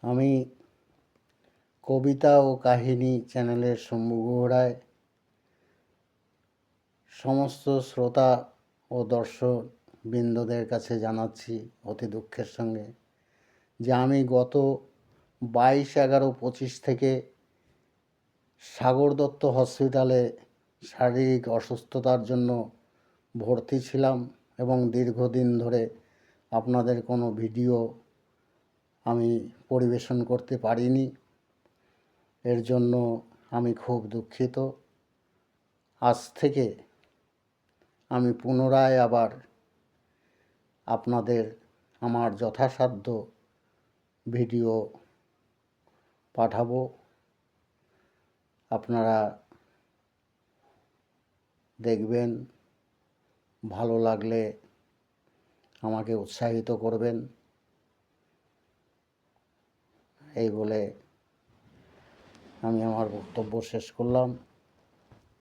আমি কবিতা ও কাহিনী চ্যানেলের শম্ভু গুহ রায় সমস্ত শ্রোতা ও দর্শক বৃন্দদের কাছে জানাচ্ছি অতি দুঃখের সঙ্গে যে আমি গত 22/11/25 থেকে সাগর দত্ত হসপিটালে শারীরিক অসুস্থতার জন্য ভর্তি ছিলাম এবং দীর্ঘদিন ধরে আপনাদের কোনো ভিডিও আমি পরিবেশন করতে পারিনি। এর জন্য আমি খুব দুঃখিত। আজ থেকে আমি পুনরায় আবার আপনাদের আমার যথাসাধ্য ভিডিও পাঠাবো। আপনারা দেখবেন, ভালো লাগলে আমাকে উৎসাহিত করবেন। এই বলে আমি আমার বক্তব্য শেষ করলাম।